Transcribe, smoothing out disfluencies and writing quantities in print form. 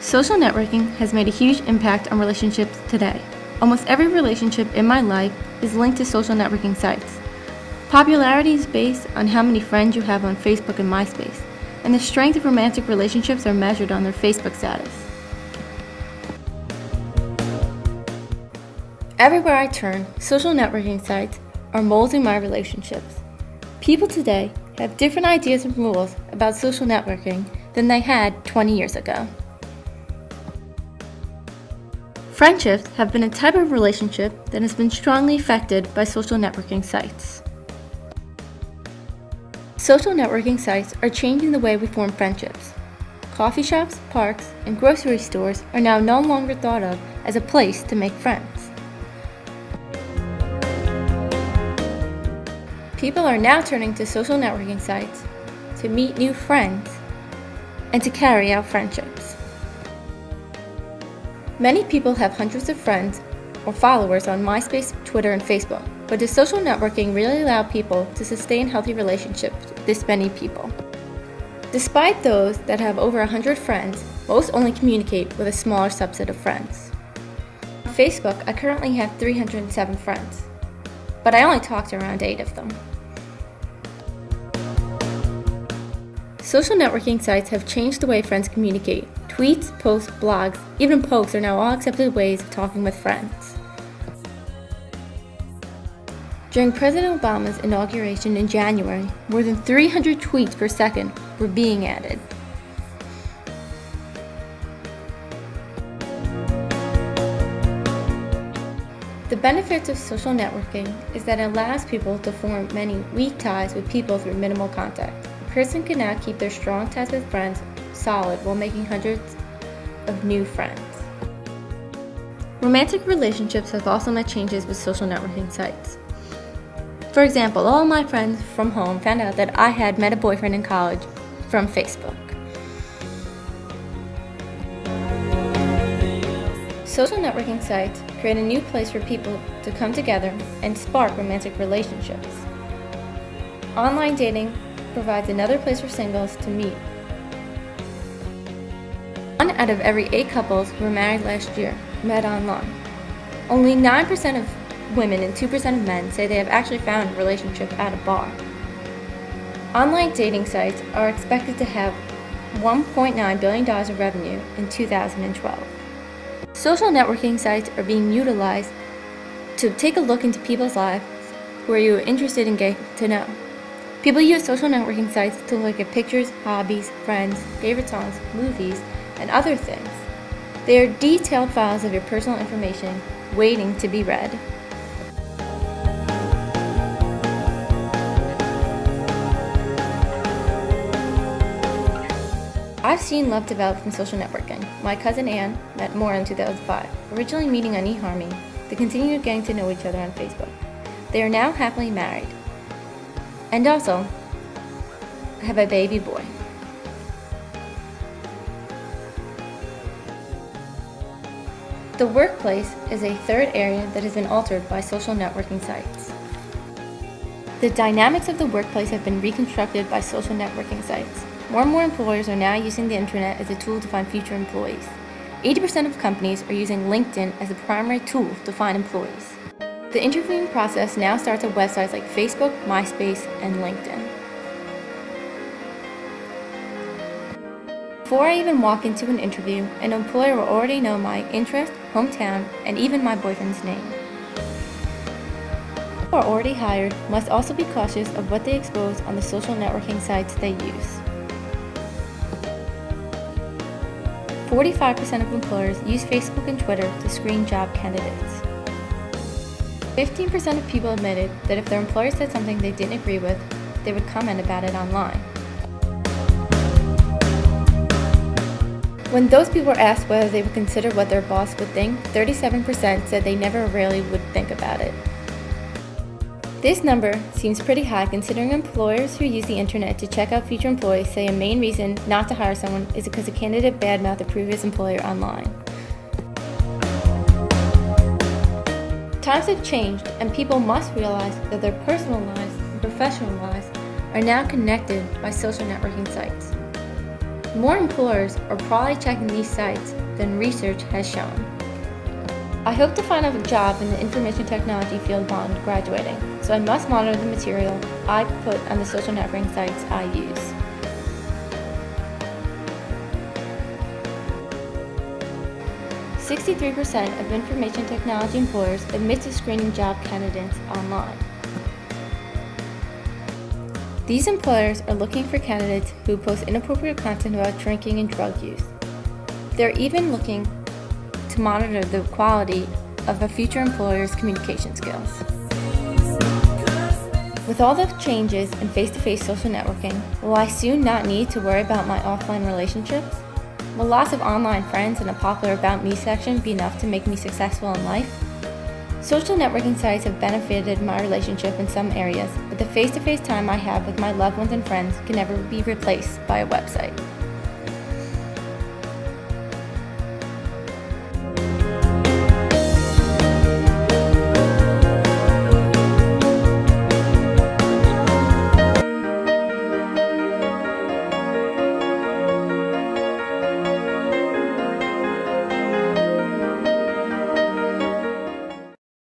Social networking has made a huge impact on relationships today. Almost every relationship in my life is linked to social networking sites. Popularity is based on how many friends you have on Facebook and MySpace, and the strength of romantic relationships are measured on their Facebook status. Everywhere I turn, social networking sites are molding my relationships. People today have different ideas and rules about social networking than they had 20 years ago. Friendships have been a type of relationship that has been strongly affected by social networking sites. Social networking sites are changing the way we form friendships. Coffee shops, parks, and grocery stores are now no longer thought of as a place to make friends. People are now turning to social networking sites to meet new friends and to carry out friendships. Many people have hundreds of friends or followers on MySpace, Twitter, and Facebook, but does social networking really allow people to sustain healthy relationships with this many people? Despite those that have over 100 friends, most only communicate with a smaller subset of friends. On Facebook, I currently have 307 friends, but I only talk to around 8 of them. Social networking sites have changed the way friends communicate. Tweets, posts, blogs, even posts are now all accepted ways of talking with friends. During President Obama's inauguration in January, more than 300 tweets per second were being added. The benefits of social networking is that it allows people to form many weak ties with people through minimal contact. A person can now keep their strong ties with friends solid while making hundreds of new friends. Romantic relationships have also met changes with social networking sites. For example, all my friends from home found out that I had met a boyfriend in college from Facebook. Social networking sites create a new place for people to come together and spark romantic relationships. Online dating provides another place for singles to meet. 1 out of every 8 couples who were married last year met online. Only 9% of women and 2% of men say they have actually found a relationship at a bar. Online dating sites are expected to have $1.9 billion of revenue in 2012. Social networking sites are being utilized to take a look into people's lives who are you interested in getting to know. People use social networking sites to look at pictures, hobbies, friends, favorite songs, movies, and other things. They are detailed files of your personal information waiting to be read. I've seen love develop from social networking. My cousin Anne met Maura in 2005, originally meeting on eHarmony. They continued getting to know each other on Facebook. They are now happily married, and also have a baby boy. The workplace is a third area that has been altered by social networking sites. The dynamics of the workplace have been reconstructed by social networking sites. More and more employers are now using the internet as a tool to find future employees. 80% of companies are using LinkedIn as the primary tool to find employees. The interviewing process now starts at websites like Facebook, MySpace, and LinkedIn. Before I even walk into an interview, an employer will already know my interest, hometown, and even my boyfriend's name. People who are already hired must also be cautious of what they expose on the social networking sites they use. 45% of employers use Facebook and Twitter to screen job candidates. 15% of people admitted that if their employer said something they didn't agree with, they would comment about it online. When those people were asked whether they would consider what their boss would think, 37% said they never really would think about it. This number seems pretty high considering employers who use the internet to check out future employees say a main reason not to hire someone is because a candidate badmouthed a previous employer online. Times have changed, and people must realize that their personal lives and professional lives are now connected by social networking sites. More employers are probably checking these sites than research has shown. I hope to find a job in the information technology field upon graduating, so I must monitor the material I put on the social networking sites I use. "63% of information technology employers admit to screening job candidates online. These employers are looking for candidates who post inappropriate content about drinking and drug use. They're even looking to monitor the quality of a future employer's communication skills. With all the changes in face-to-face social networking, will I soon not need to worry about my offline relationships? Will lots of online friends and a popular About Me section be enough to make me successful in life? Social networking sites have benefited my relationship in some areas, but the face-to-face time I have with my loved ones and friends can never be replaced by a website.